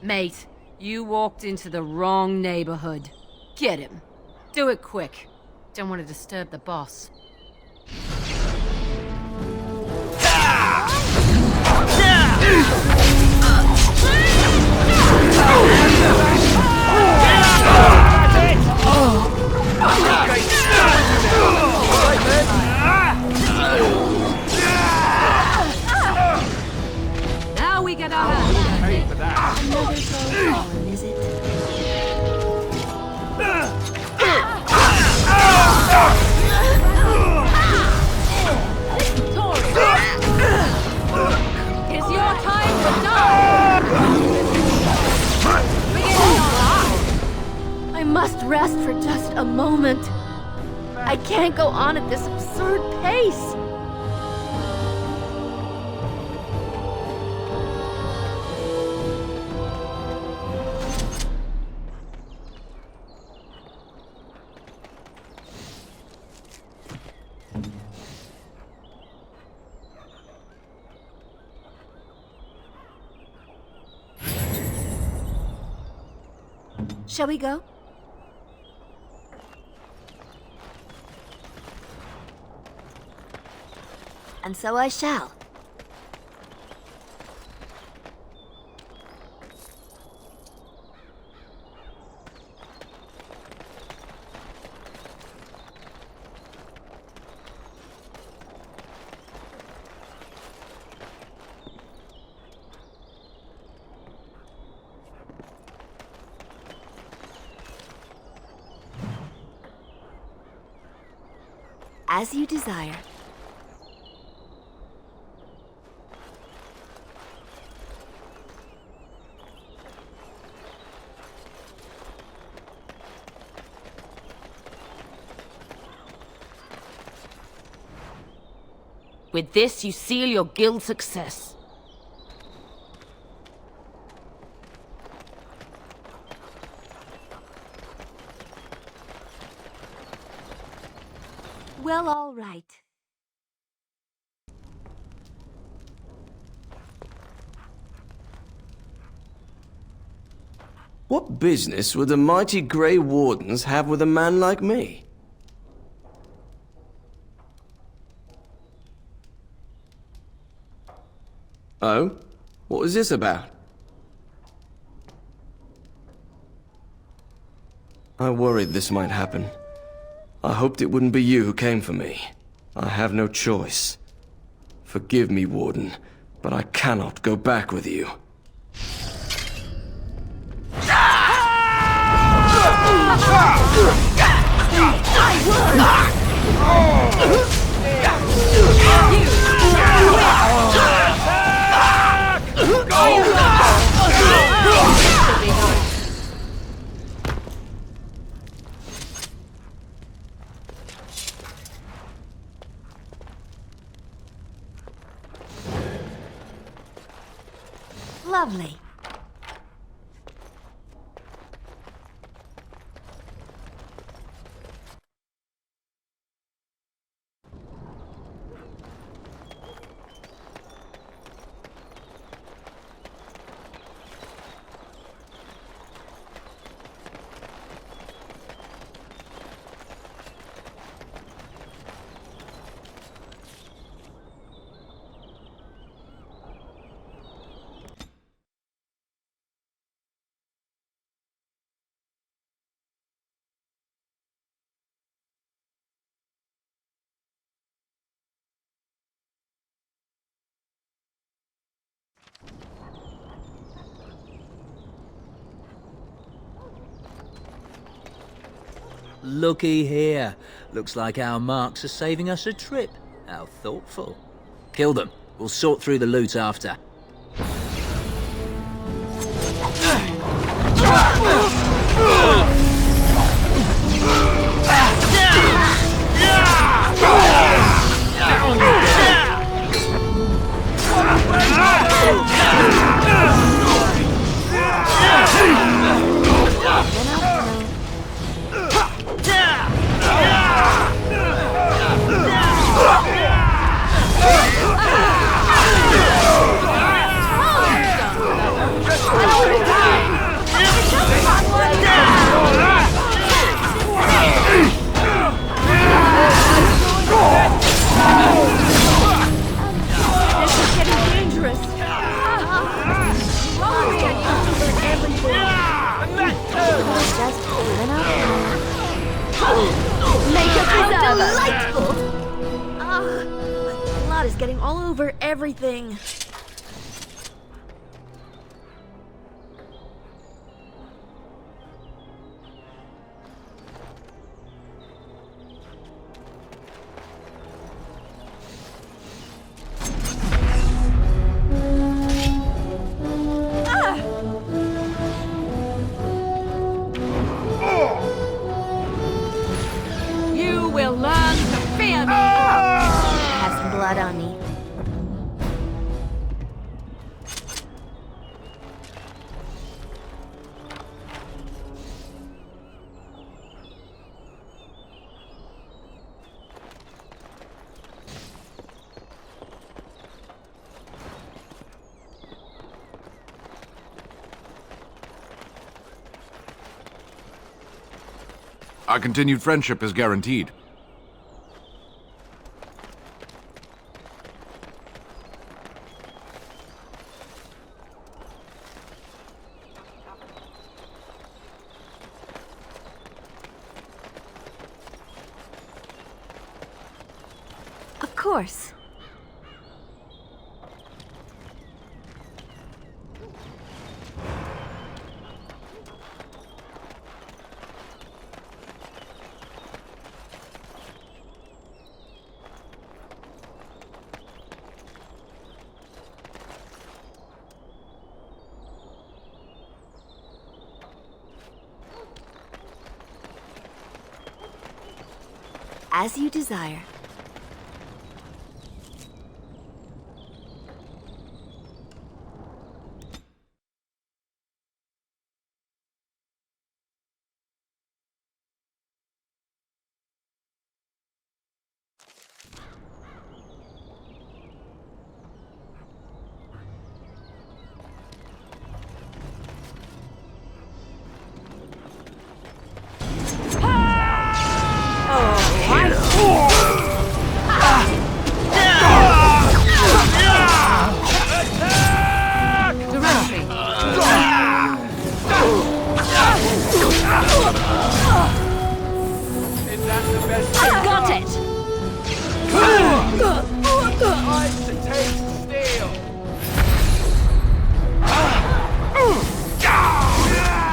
Mate, you walked into the wrong neighborhood. Get him. Do it quick. Don't want to disturb the boss. Now we get our hands for that. Another gold, is it? It's your time to die! I must rest for just a moment. I can't go on at this absurd pace. Shall we go? And so I shall. As you desire. With this, you seal your guild's success. Well, all right. What business would the mighty Grey Wardens have with a man like me? Oh? What was this about? I worried this might happen. I hoped it wouldn't be you who came for me. I have no choice. Forgive me, Warden, but I cannot go back with you. Lovely. Looky here. Looks like our marks are saving us a trip. How thoughtful. Kill them. We'll sort through the loot after. over everything. You will learn to fear me! Has some blood on me. Our continued friendship is guaranteed. Of course. As you desire. I've got it! Time to taste steel.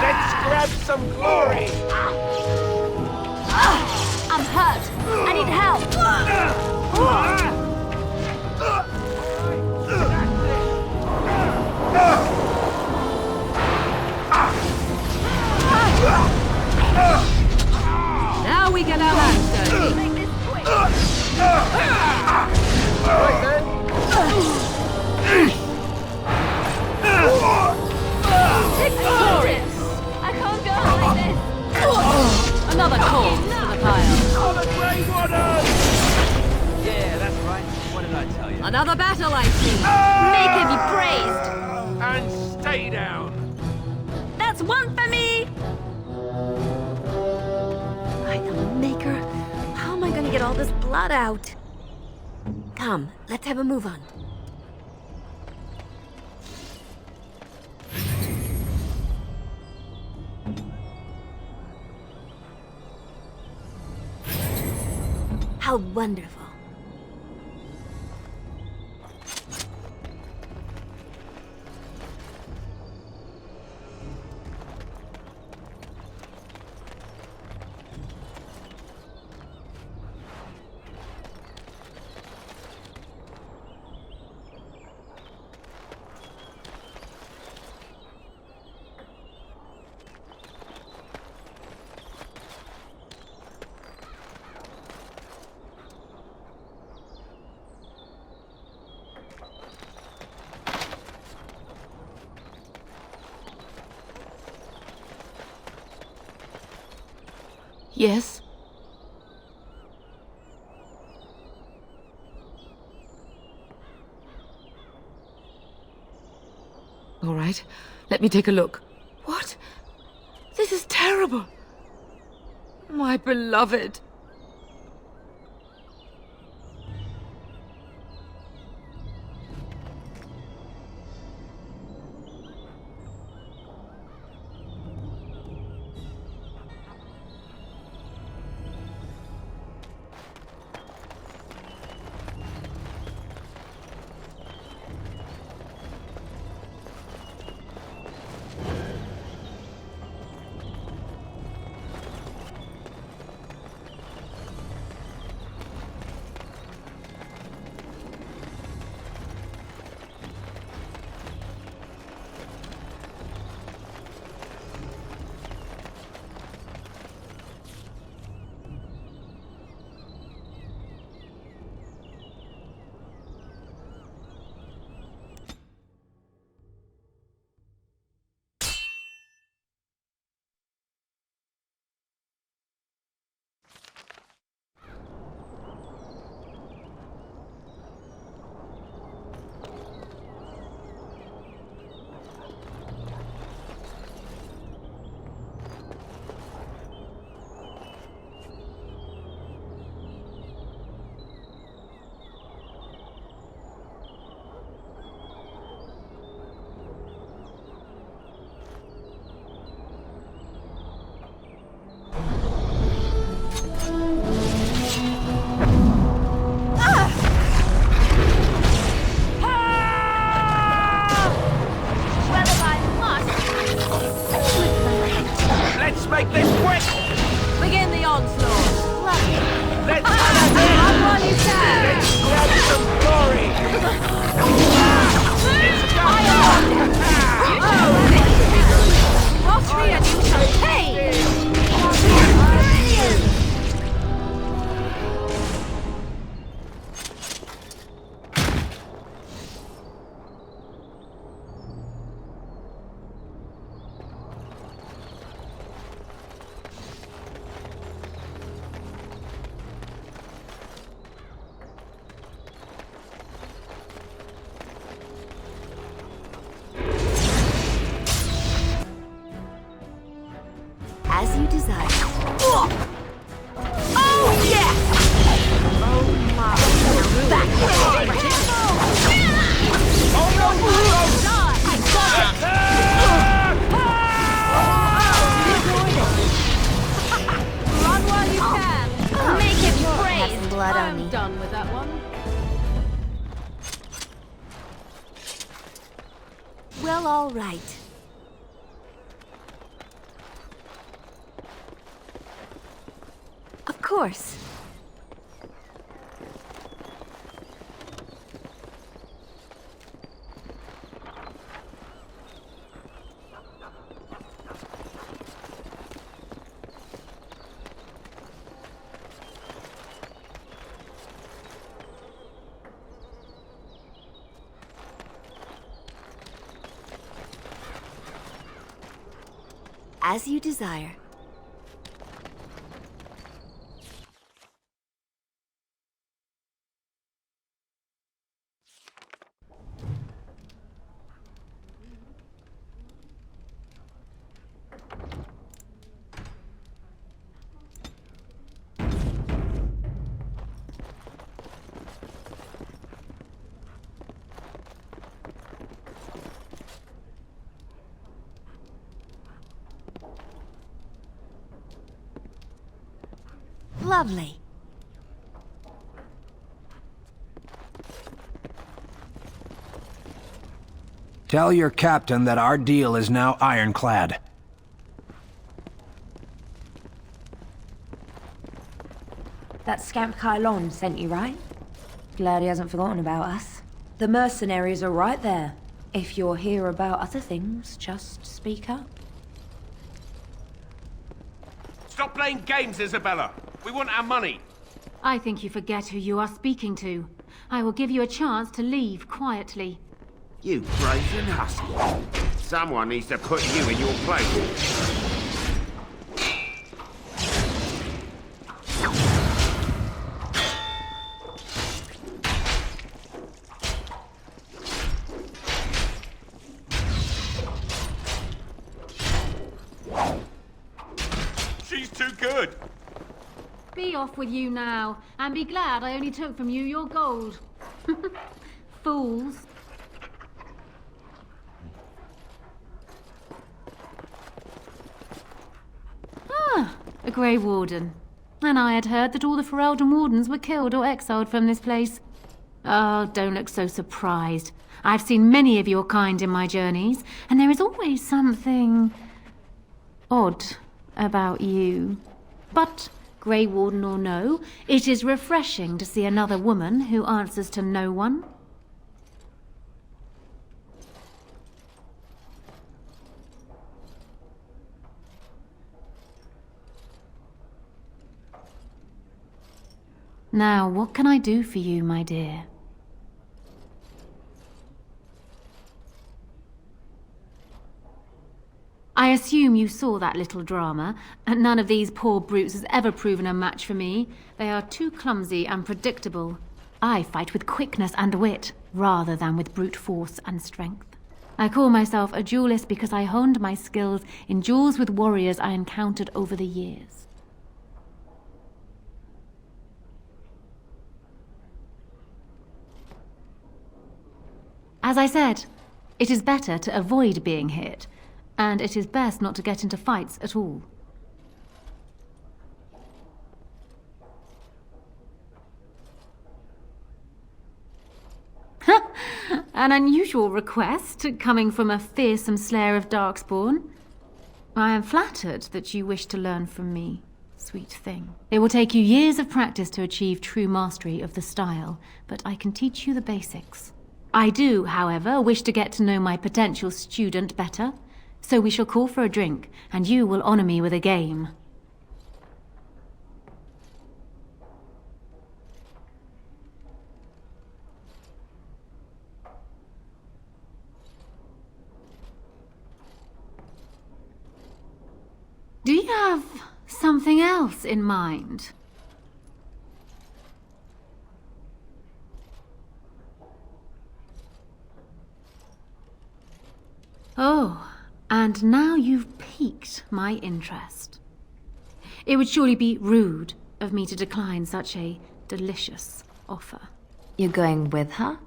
Let's grab some glory. I'm hurt. I need help. Now we get our hands dirty. Make this quick. Right then. Glorious! I can't go like this. Another corpse for the pile. On the Grey Waters. Yeah, that's right. What did I tell you? Another battle, I see. Make him be praised. And stay down. That's one for me. By the Maker, how am I gonna get all this blood out? Come, let's have a move on. How wonderful. Yes? All right, let me take a look. What? This is terrible. My beloved. make this quick! Begin the onslaught. Let's have it! Run while you can. Let's grab some glory! It's Rotary and you shall pay! As you desire. Oh, yes! Oh, my. Now back. Oh, no! I got it! Run while you can. Make it brave! Have some blood on I'm me. done with that one. Well, all right. Of course. As you desire. Lovely. Tell your captain that our deal is now ironclad. That scamp Kylon sent you, right? Glad he hasn't forgotten about us. The mercenaries are right there. If you're here about other things, just speak up. Stop playing games, Isabela! We want our money! I think you forget who you are speaking to. I will give you a chance to leave quietly. You brazen hussy. Someone needs to put you in your place. She's too good! Be off with you now, and be glad I only took from you your gold. Fools. Ah, a Grey Warden. And I had heard that all the Ferelden Wardens were killed or exiled from this place. Oh, don't look so surprised. I've seen many of your kind in my journeys, and there is always something odd about you. But Grey Warden or no, it is refreshing to see another woman who answers to no one. Now, what can I do for you, my dear? I assume you saw that little drama, and none of these poor brutes has ever proven a match for me. They are too clumsy and predictable. I fight with quickness and wit, rather than with brute force and strength. I call myself a duelist because I honed my skills in duels with warriors I encountered over the years. As I said, it is better to avoid being hit, and it is best not to get into fights at all. An unusual request, coming from a fearsome slayer of Darkspawn. I am flattered that you wish to learn from me, sweet thing. It will take you years of practice to achieve true mastery of the style, but I can teach you the basics. I do, however, wish to get to know my potential student better, so we shall call for a drink, and you will honor me with a game. Do you have something else in mind? Oh, and now you've piqued my interest. It would surely be rude of me to decline such a delicious offer. You're going with her?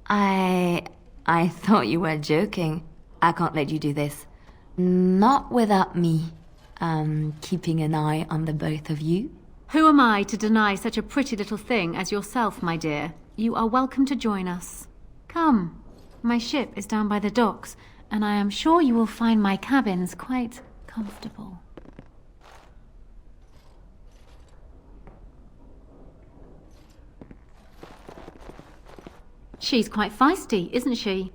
I thought you were joking. I can't let you do this. Not without me. Keeping an eye on the both of you. Who am I to deny such a pretty little thing as yourself, my dear? You are welcome to join us. Come, my ship is down by the docks, and I am sure you will find my cabins quite comfortable. She's quite feisty, isn't she?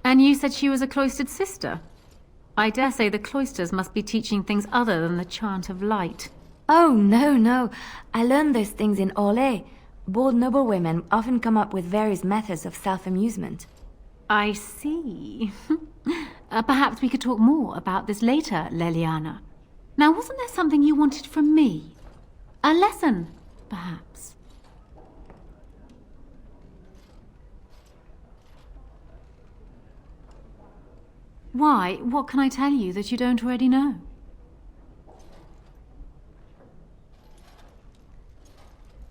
And you said she was a cloistered sister? I dare say the cloisters must be teaching things other than the chant of light. Oh, no. I learned those things in Orlais. Bold noble women often come up with various methods of self-amusement. I see. Perhaps we could talk more about this later, Leliana. Now, wasn't there something you wanted from me? A lesson, perhaps? Why? What can I tell you that you don't already know?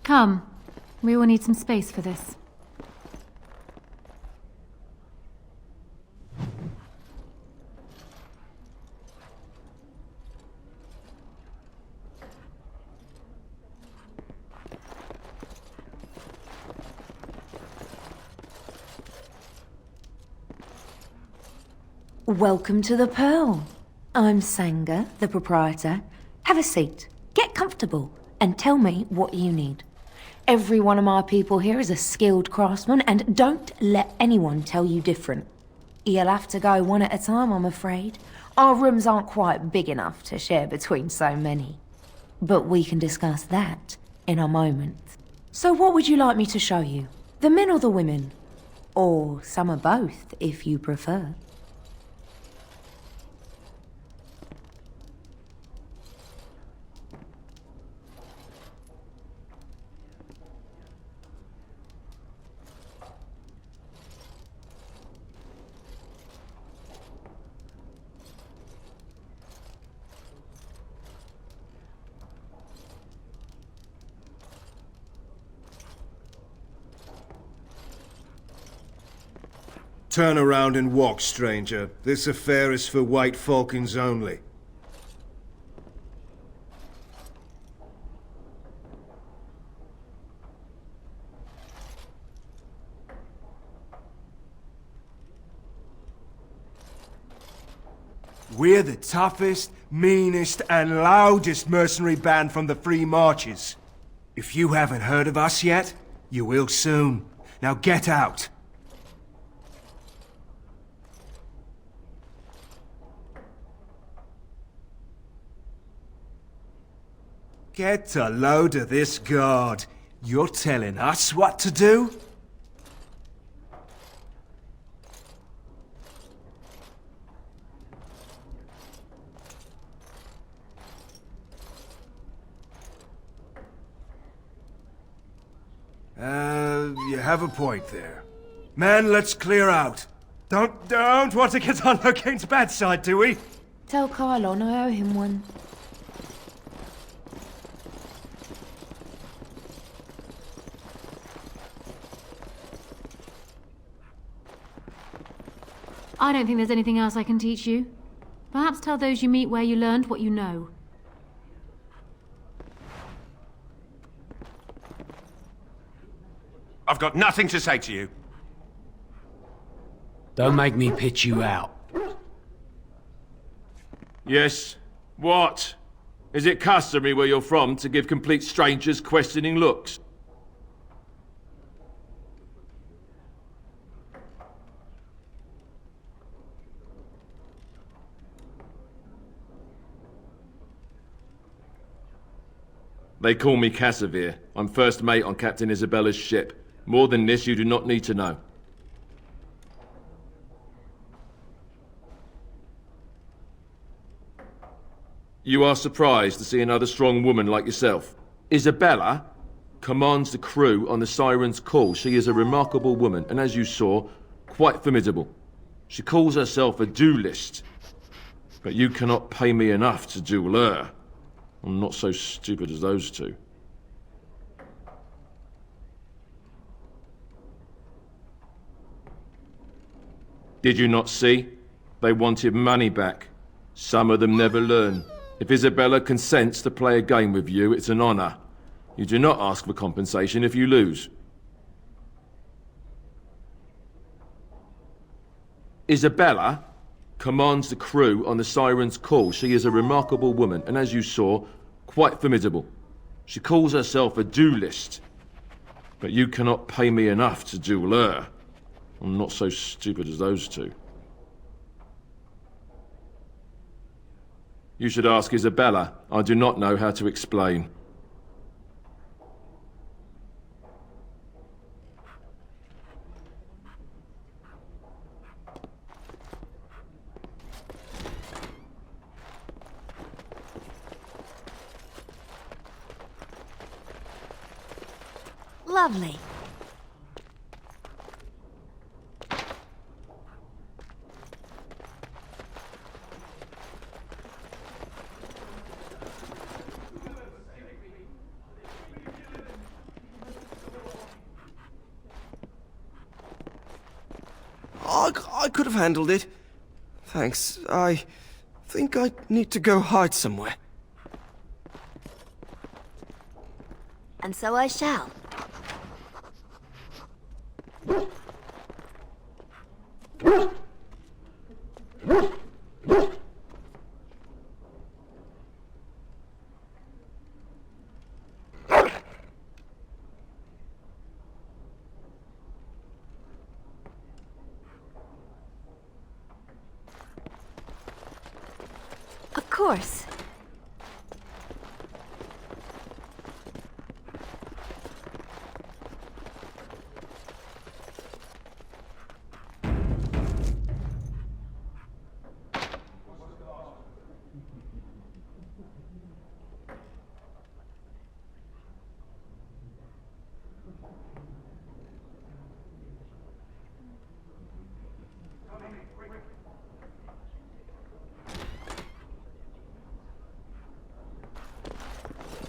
Come. We will need some space for this. Welcome to the Pearl. I'm Sanga, the proprietor. Have a seat, get comfortable, and tell me what you need. Every one of my people here is a skilled craftsman, and don't let anyone tell you different. You'll have to go one at a time, I'm afraid. Our rooms aren't quite big enough to share between so many. But we can discuss that in a moment. So what would you like me to show you? The men or the women? Or some of both, if you prefer. Turn around and walk, stranger. This affair is for white falcons only. We're the toughest, meanest, and loudest mercenary band from the Free Marches. If you haven't heard of us yet, you will soon. Now get out. Get a load of this guard. You're telling us what to do? You have a point there. Man, let's clear out. Don't want to get on Locane's bad side, do we? Tell Kylon I owe him one. I don't think there's anything else I can teach you. Perhaps tell those you meet where you learned what you know. I've got nothing to say to you. Don't make me pitch you out. Yes. What? Is it customary where you're from to give complete strangers questioning looks? They call me Cassavir. I'm first mate on Captain Isabela's ship. More than this, you do not need to know. You are surprised to see another strong woman like yourself. Isabela commands the crew on the Siren's call. She is a remarkable woman, and as you saw, quite formidable. She calls herself a duelist. But you cannot pay me enough to duel her. I'm not so stupid as those two. Did you not see? They wanted money back. Some of them never learn. If Isabela consents to play a game with you, it's an honor. You do not ask for compensation if you lose. Isabela commands the crew on the Siren's call. She is a remarkable woman, and as you saw, quite formidable. She calls herself a duelist. But you cannot pay me enough to duel her. I'm not so stupid as those two. You should ask Isabela. I do not know how to explain. Lovely. I could have handled it. Thanks. I think I need to go hide somewhere. And so I shall. Of course.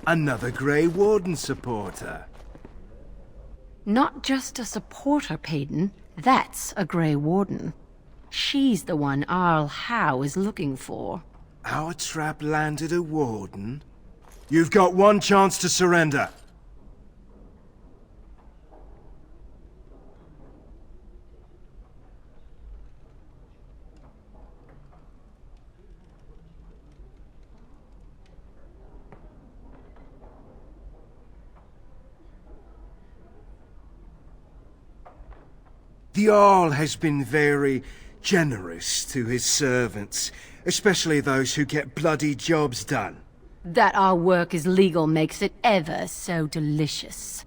Another Grey Warden supporter. Not just a supporter, Payton. That's a Grey Warden. She's the one Arl Howe is looking for. Our trap landed a Warden? You've got one chance to surrender. The Jarl has been very generous to his servants, especially those who get bloody jobs done. That our work is legal makes it ever so delicious.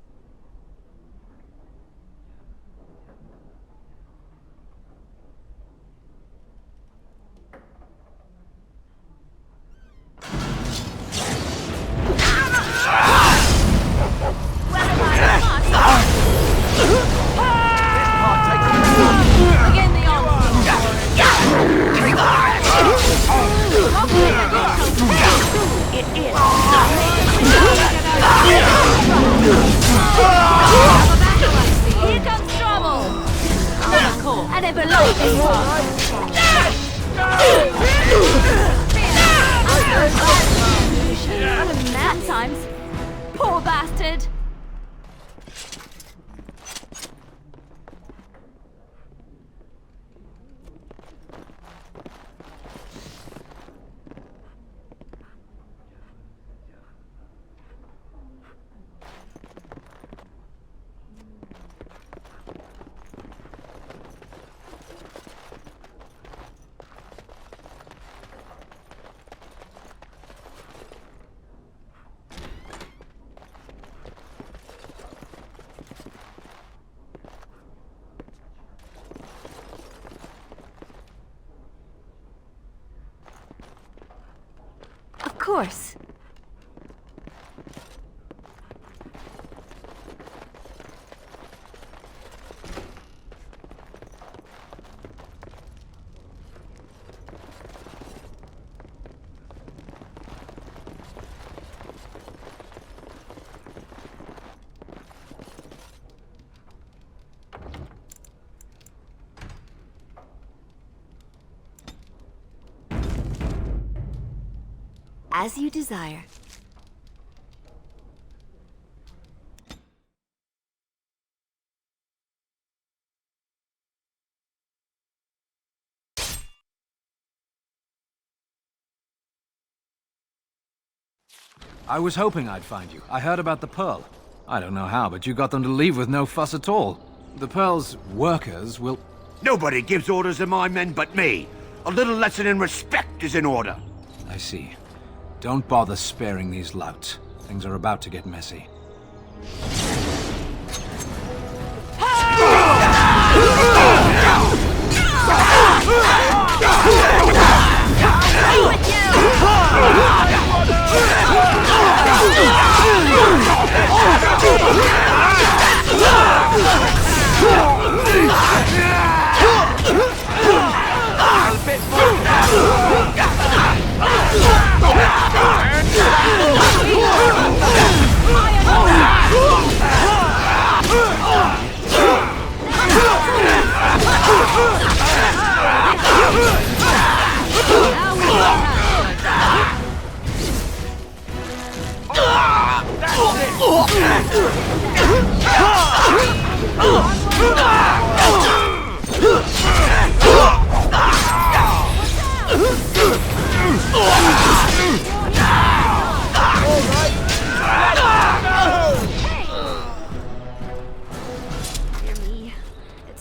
Here comes trouble! And it belongs to I'm in mad times. Poor bastard! course. As you desire. I was hoping I'd find you. I heard about the Pearl. I don't know how, but you got them to leave with no fuss at all. The Pearl's workers will... Nobody gives orders to my men but me. A little lesson in respect is in order. I see. Don't bother sparing these louts. Things are about to get messy.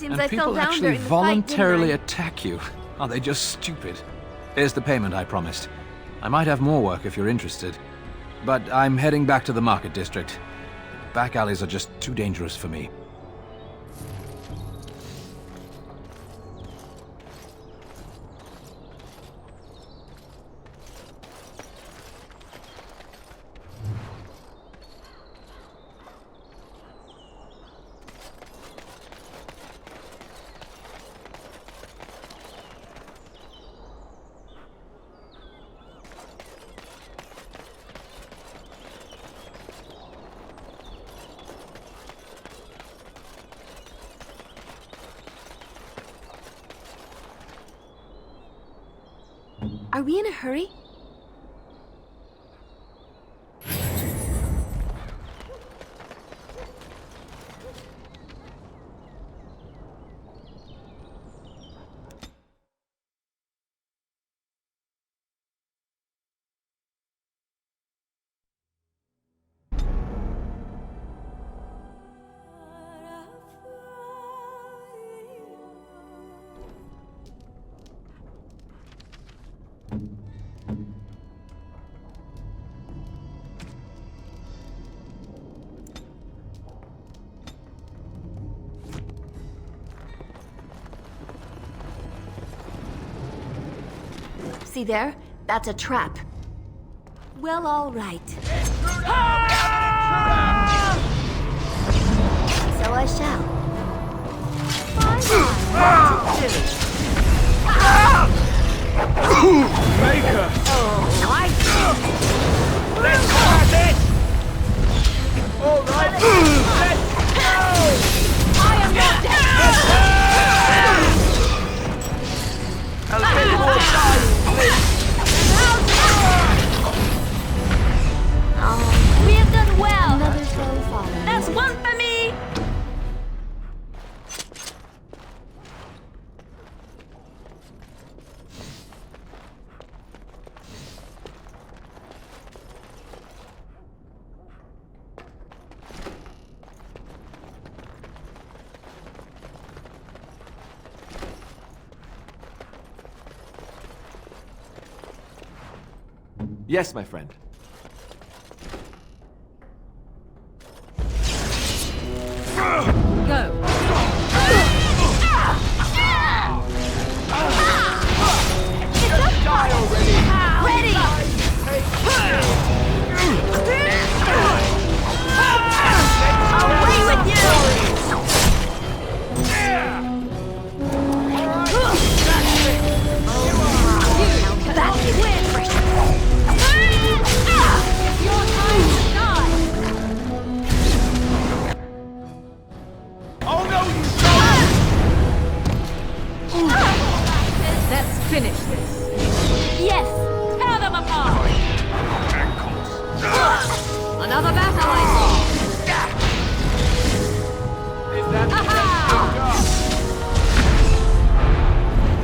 And people actually voluntarily attack you. Are they just stupid? Here's the payment I promised. I might have more work if you're interested. But I'm heading back to the market district. Back alleys are just too dangerous for me. Are we in a hurry? See there? That's a trap. Well, all right. So I shall. Maker! Let's have it! All right, let's go! I am not dead! A little more time, We have done well. Another foe fallen. That's one for me. Yes, my friend. Go. Die already! Ready! finish this. Yes! Tear them apart! Another battle, I see. Is that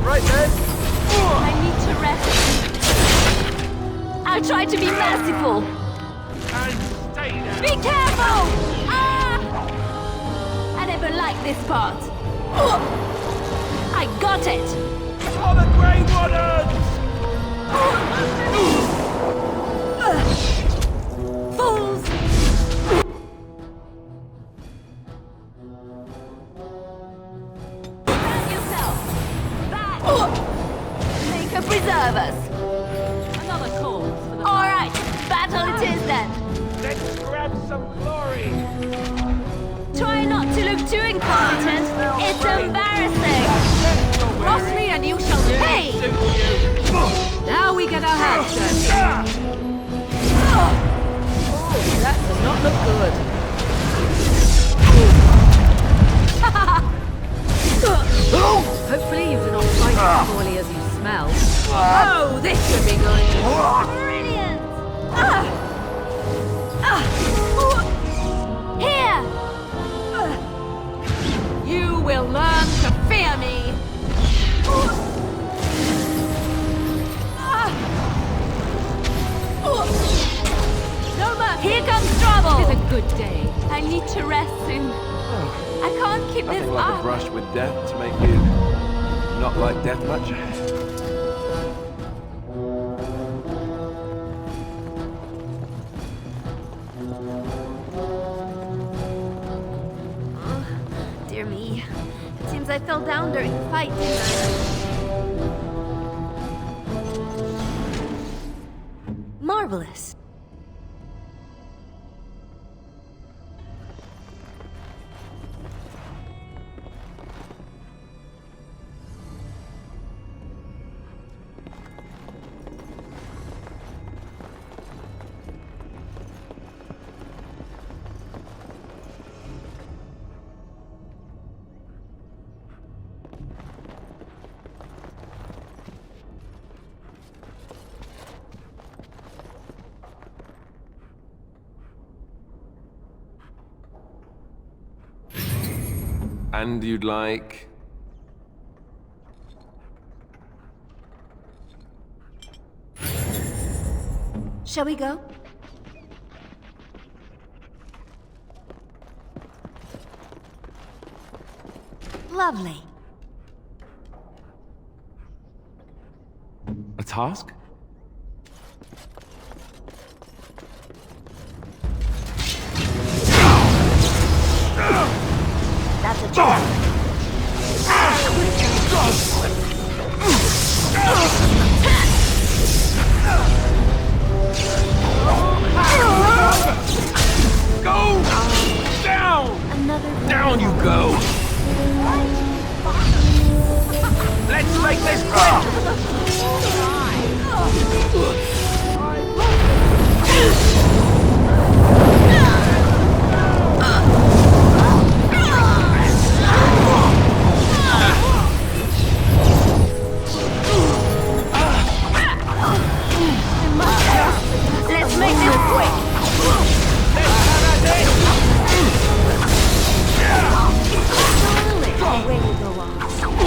Right then. I need to rest. I'll try to be merciful. Be careful! Ah! I never liked this part. I got it! For the Grey Wardens! Fools! Back yourself! Back! Maker preserve us! Another cause for the Alright, battle it is then! Let's grab some glory! Try not to look too incompetent. It's embarrassing! Cross me and you shall do. Hey! Now we get our hands dirty. That does not look good. Hopefully you do not fight as poorly as you smell. Oh, this should be good. Brilliant! Here! You will learn to fear me. No mercy! Here comes trouble! It is a good day. I need to rest soon. I can't keep this Nothing like a up. brush with death to make you not like death much. Dear me. It seems I fell down during the fight, didn't I? Marvelous. And you'd like... Shall we go? Lovely. a task? That's a chance. Go! Down! Down you go! Let's make this quick! Let's make this quick! Way to go on. We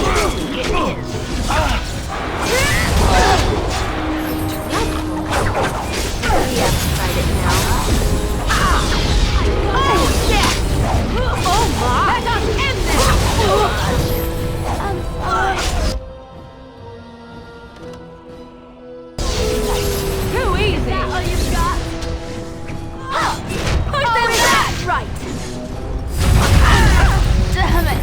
have to fight it now. Oh, yes! Oh, my! Let us end this! I'm fine. Too easy! Is that all you've got? Push them back! Right. Damn it!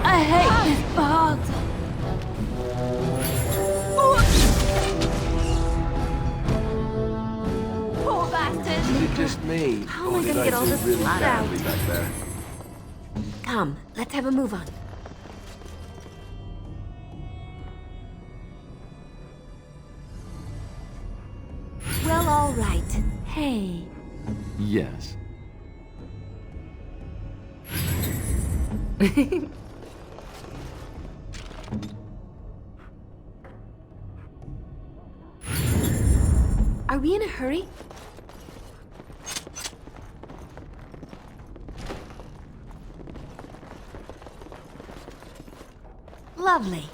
I hate this part. Poor bastard. Is it just me? How am I or did gonna get all do this really blood out? badly back there? Come, let's have a move on. Well, all right. Hey. Yes. we in a hurry? Lovely.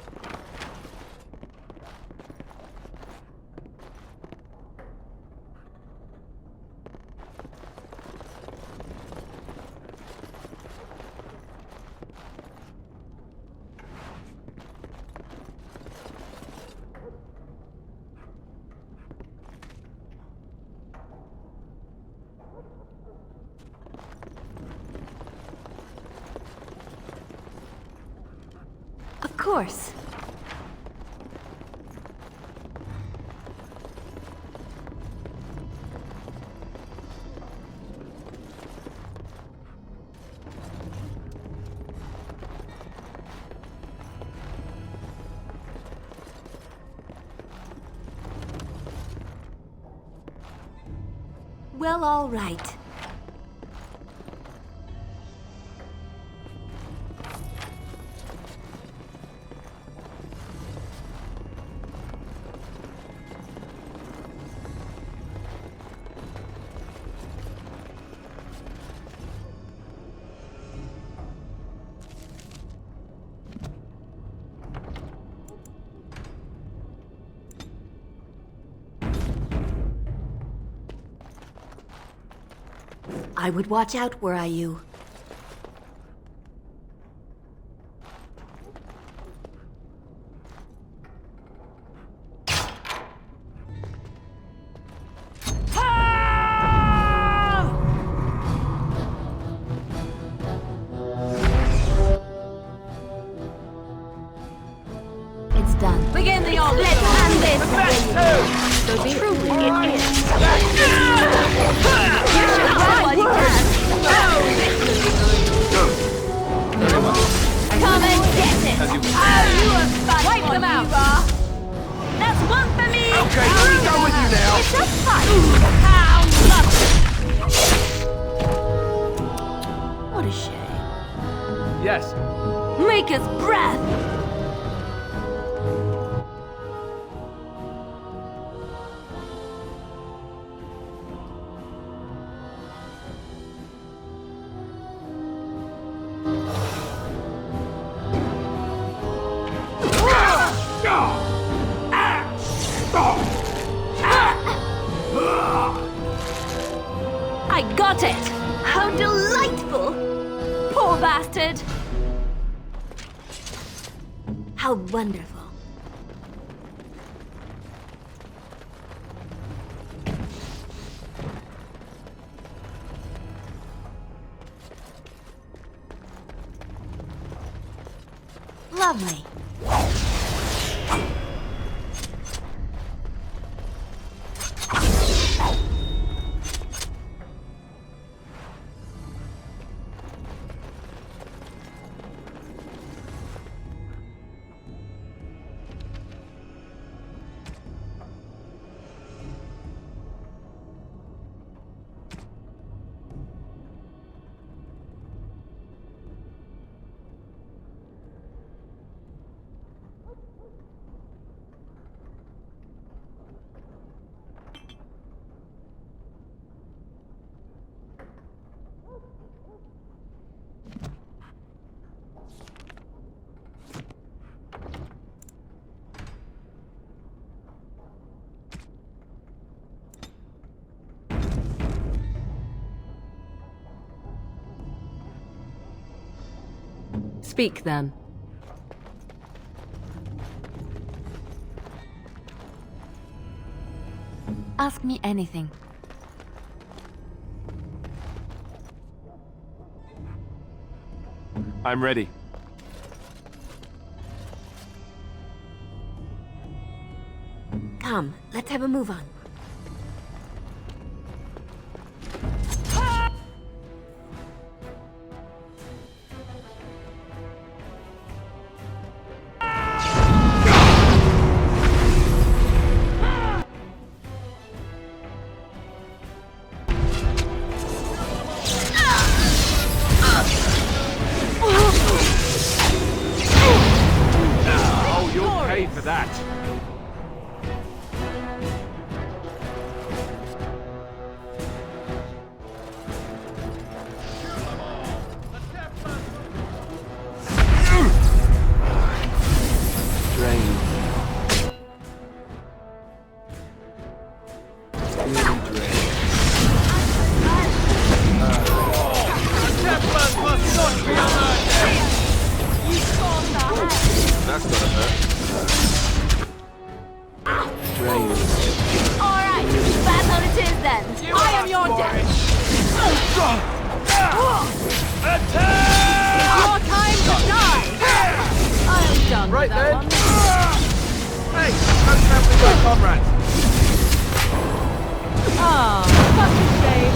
Of course. Well, all right. I would watch out, were I you. It's done. Begin the onslaught! Let's hand this! So truly it is. Come and get it! You are fun. Wipe them out! That's one for me! Okay, let me go with you now. It's a fight! How lovely! What a shame. Yes. Maker's breath! I got it! How delightful! Poor bastard! How wonderful. Lovely. Speak then. Ask me anything. I'm ready. Come, let's have a move on. Oh, you'll pay for that. Alright, that's how it is then. I am your death. Attack! Your time to die. I am done Right with that then. one. Hey, don't trample my comrades. Ah, such a shame.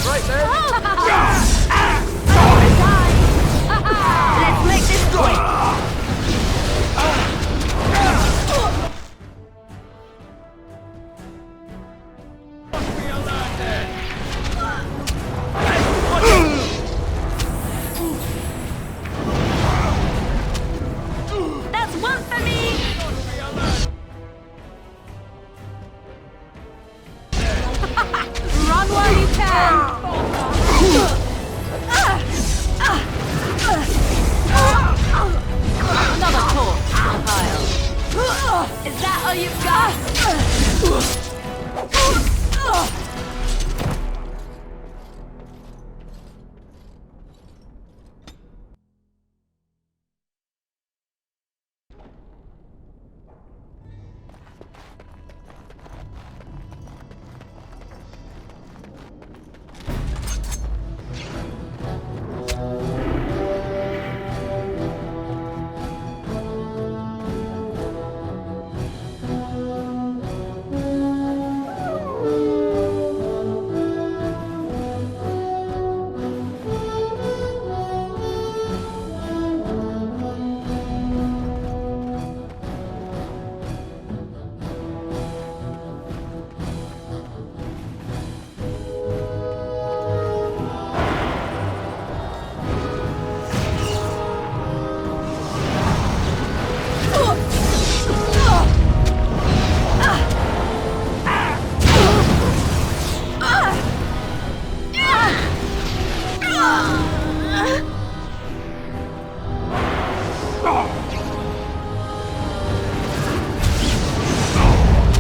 Right then. Let's make this quick. That's one for me. Run while you can. Another corpse in the pile. Is that all you've got?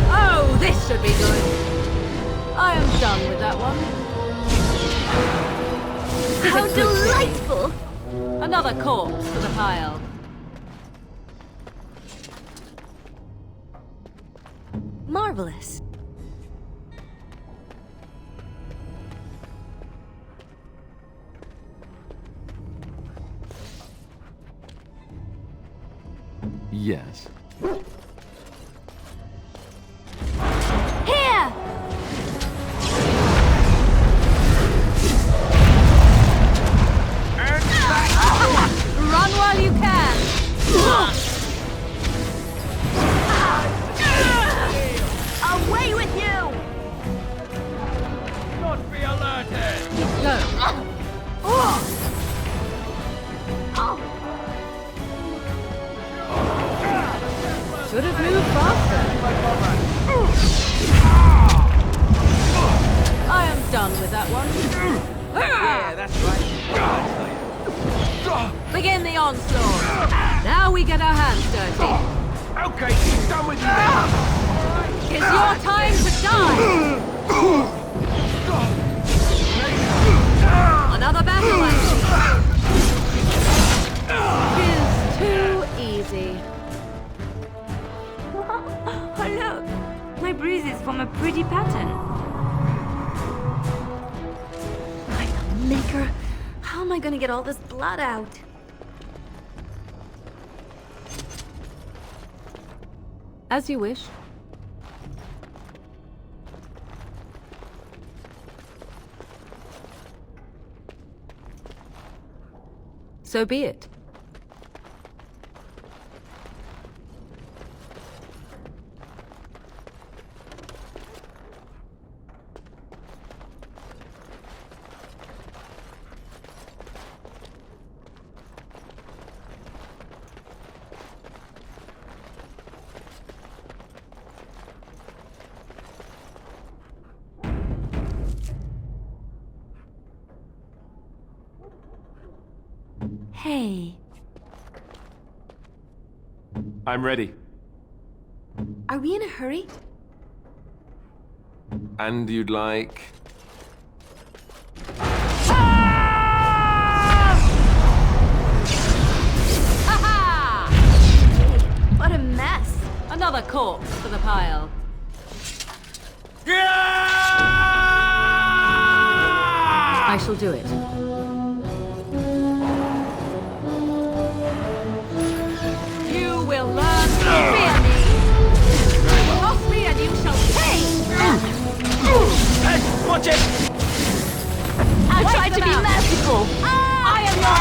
Oh, this should be good. I am done with that one. How delightful! Another corpse to the pile. Marvelous. Yes. Here! Run while you can! Away with you! Not be alerted. Go. Should have moved faster. I am done with that one. Yeah, that's right. Begin the onslaught. Now we get our hands dirty. Okay, done with you now. It's your time to die. Another battle axe. Is too easy. Oh look, my bruises form a pretty pattern. Maker, how am I gonna get all this blood out? As you wish. So be it. Hey. I'm ready. Are we in a hurry? And you'd like... What a mess. Another corpse for the pile. I shall do it. You will learn to fear me. Cross me and you shall pay. Hey, watch it! I'll try to be merciful. I am your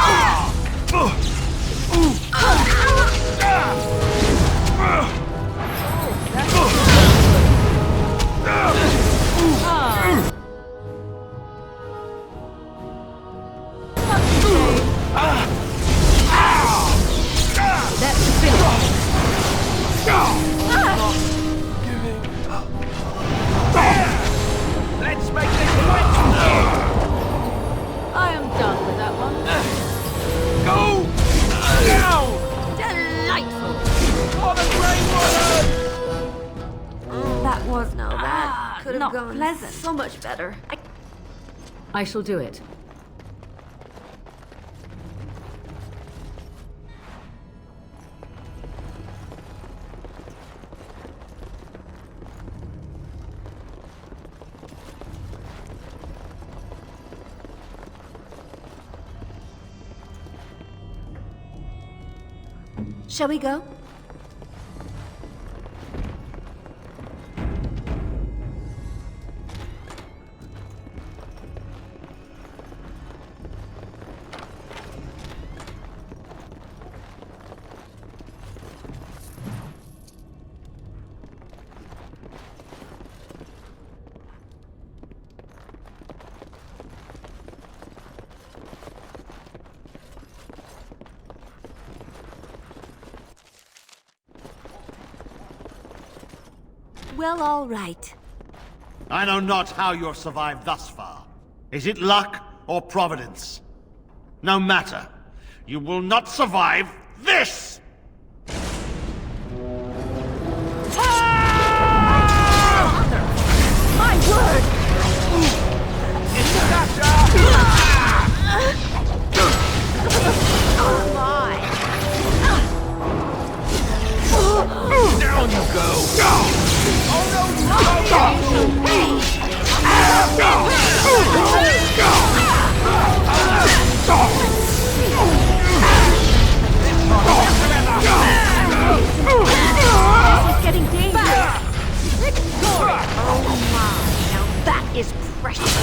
Let's make this quick! I am done with that one. Go! Now! Delightful. For the Grey Warden! That was no bad. Could have not gone pleasant. so much better. I shall do it. Shall we go? Well, all right. I know not how you have survived thus far. Is it luck or providence? No matter. You will not survive this! My word! Oh my! Down you go! Oh no! This is getting dangerous. Oh my! Now that is precious.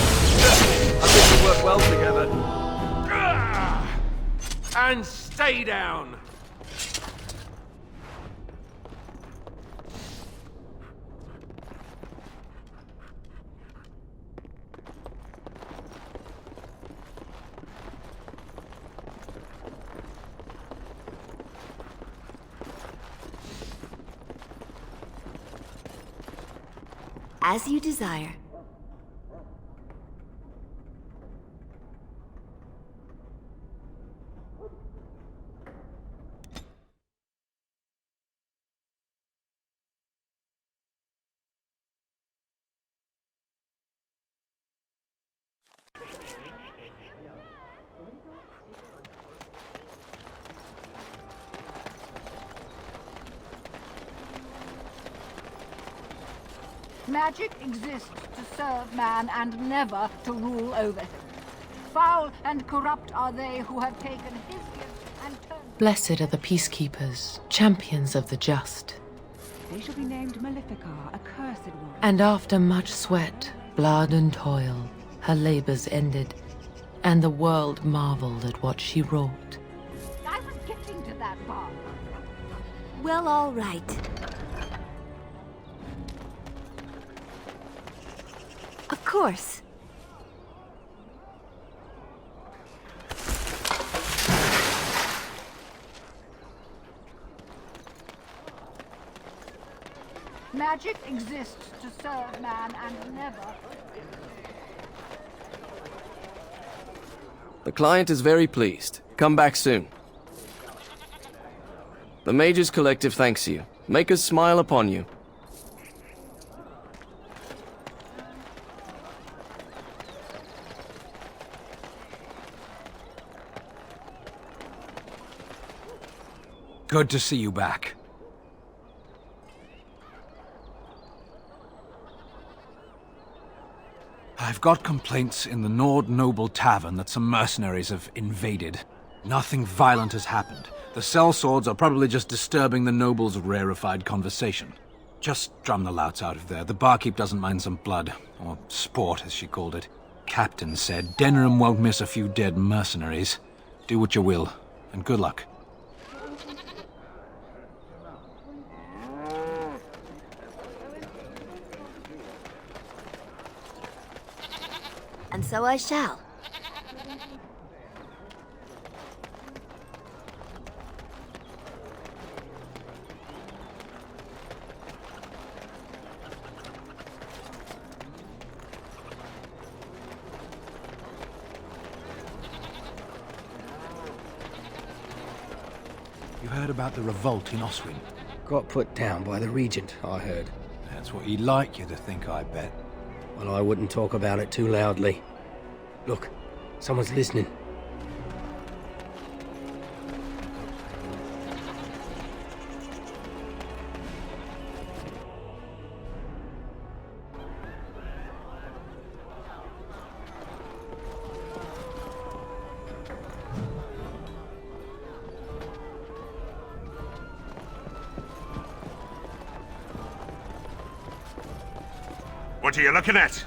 I think we work well together. And stay down! As you desire. Magic exists to serve man and never to rule over him. Foul and corrupt are they who have taken his gift and turned... Blessed are the peacekeepers, champions of the just. They shall be named Malefica, a cursed one. And after much sweat, blood and toil, her labors ended, and the world marveled at what she wrought. Well, all right. Of course. Magic exists to serve man and never... The client is very pleased. Come back soon. The Mages Collective thanks you. Make us smile upon you. Good to see you back. I've got complaints in the Noble Tavern that some mercenaries have invaded. Nothing violent has happened. The sellswords are probably just disturbing the noble's rarefied conversation. Just drum the louts out of there. The barkeep doesn't mind some blood. Or sport, as she called it. Captain said Denerim won't miss a few dead mercenaries. Do what you will, and good luck. And so I shall. You heard about the revolt in Oswin? Got put down by the Regent, I heard. That's what he'd like you to think, I bet. Well, I wouldn't talk about it too loudly. Look, someone's listening. What are you looking at?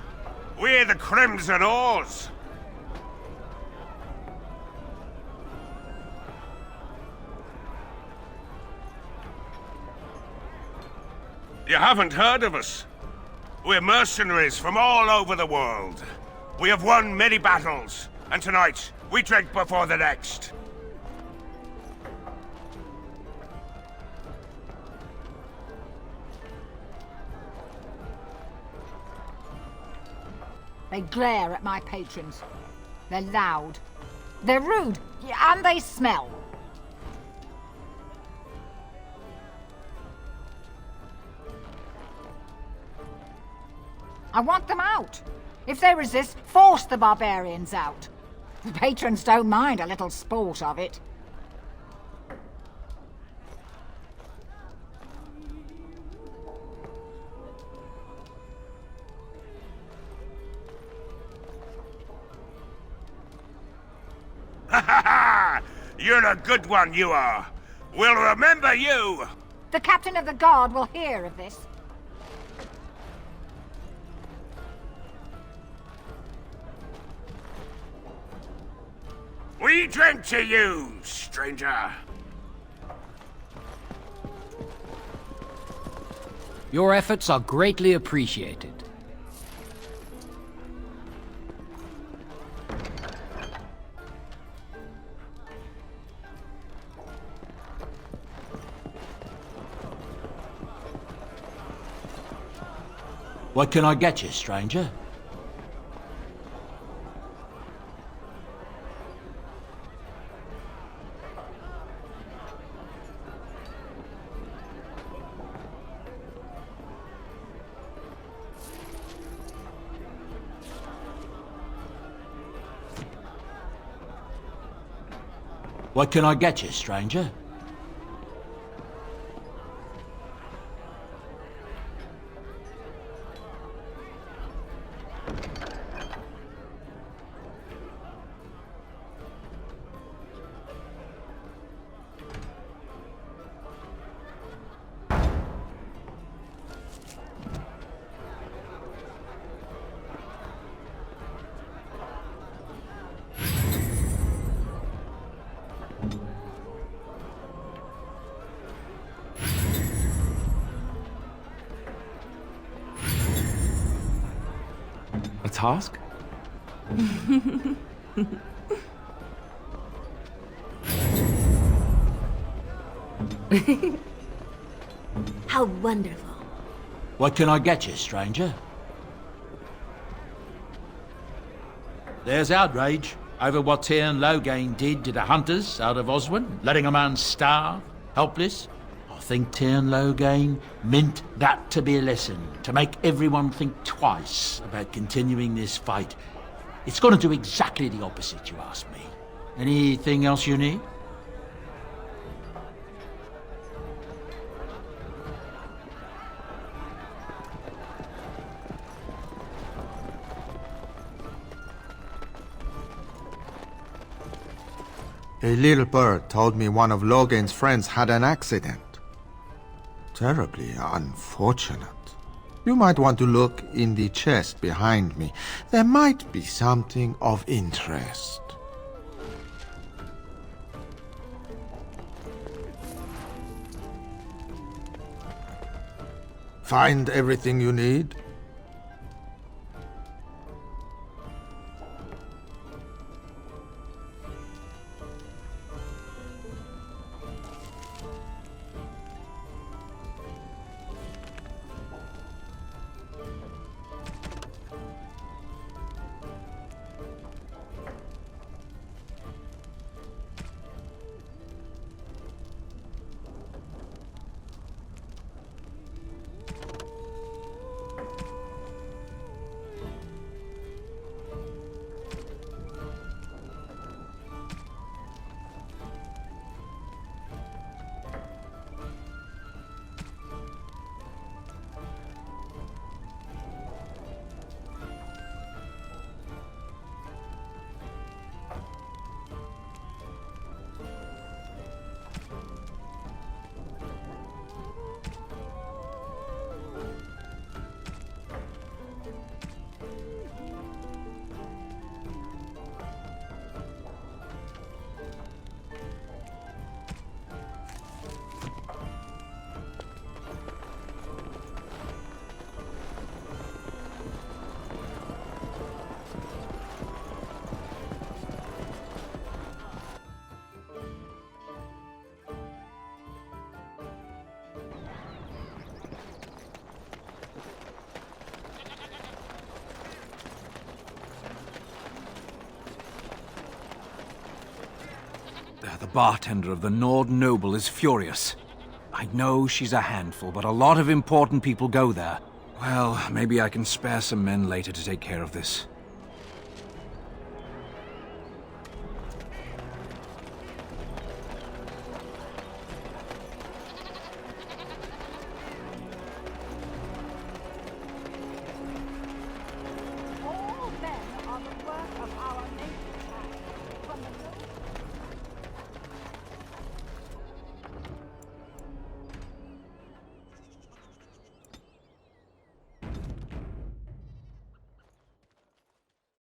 We're the Crimson Oars! You haven't heard of us? We're mercenaries from all over the world. We have won many battles, and tonight, we drink before the next. They glare at my patrons. They're loud. They're rude, and they smell. I want them out. If they resist, force the barbarians out. The patrons don't mind a little sport of it. Ha ha ha! You're a good one, you are. We'll remember you! The captain of the guard will hear of this. We drink to you, stranger. Your efforts are greatly appreciated. What can I get you, stranger? What can I get you, stranger? A task? How wonderful. What can I get you, stranger? There's outrage over what Tyrn Loghain did to the hunters out of Oswin, letting a man starve, helpless. I think Tyrn Loghain meant that to be a lesson, to make everyone think twice about continuing this fight. It's going to do exactly the opposite, you ask me. Anything else you need? A little bird told me one of Logan's friends had an accident. Terribly unfortunate. You might want to look in the chest behind me. There might be something of interest. Find everything you need? The bartender of the Nord Noble is furious. I know she's a handful, but a lot of important people go there. Well, maybe I can spare some men later to take care of this.